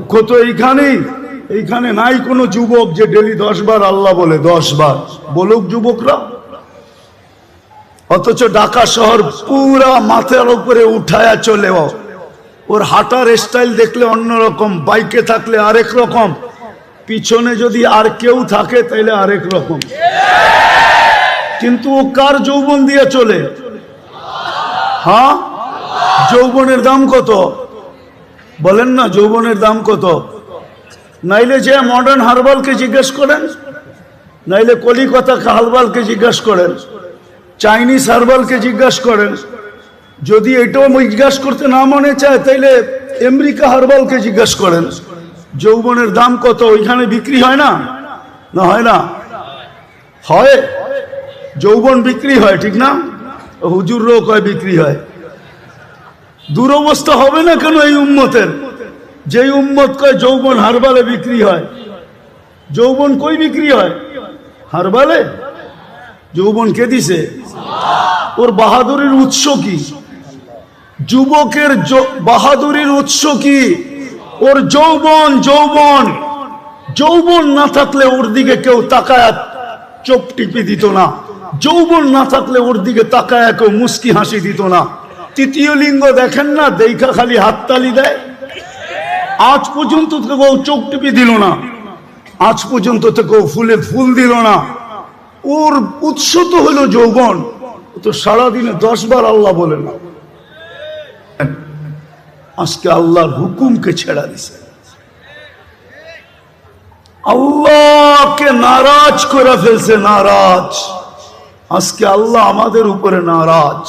দুঃখ তো এইখানে নাই কোনো যুবক যে ডেলি 10 বার আল্লাহ বলে, 10 বার বলুক যুবকরা। অথচ ঢাকা শহর পুরা মাথার উপরে উঠায়া চলে, ওর হাঁটার স্টাইল দেখলে অন্যরকম, বাইকে থাকলে আরেক রকম, পিছনে যদি আর কেউ থাকে তাইলে আরেক রকম। কিন্তু ও কার যৌবন দিয়ে চলে? হ্যাঁ, যৌবনের দাম কত বলেন না? যৌবনের দাম কত? নাইলে যে মডার্ন হারবালকে জিজ্ঞেস করেন, নাইলে কলিকাতা হারবালকে জিজ্ঞেস করেন, চাইনিজ হারবালকে জিজ্ঞেস করেন। যদি এটাও জিজ্ঞেস করতে না মনে চায় তাইলে আমেরিকা হারবালকে জিজ্ঞেস করেন যৌবনের দাম কত। ওইখানে বিক্রি হয় না? না হয় না? হয়, যৌবন বিক্রি হয়, ঠিক না? হুজুররাও কয় বিক্রি হয়। দুরবস্থা হবে না কেন এই উম্মতের? যেই উম্মত কয় যৌবন হারবালে বিক্রি হয়, যৌবন কই বিক্রি হয়? হারবালে। যৌবন কে দিছে? ওর বাহাদুরির উৎস কি? যুবকের বাহাদুরির উৎস কি? ওর যৌবন। যৌবন যৌবন না থাকলে ওর দিকে কেউ তাকায় চোখ টিপে দিত না। যৌবন না থাকলে ওর দিকে তাকায় কেউ মুস্কি হাসি দিত না। তৃতীয় লিঙ্গ দেখেন না, দেখা খালি হাততালি দেয়। আজ পর্যন্ত তো কেউ চোখ টিপে দিল না, আজ পর্যন্ত তো কেউ ফুলে ফুল দিল না। ওর উৎস তো হলো যৌবন। তো সারাদিনে 10 বার আল্লাহ বলে না। আজকে আল্লাহর হুকুমকে ছেড়া দিছে, আল্লাহকে নারাজ করে ফেলছে। নারাজ, আজকে আল্লাহ আমাদের উপরে নারাজ।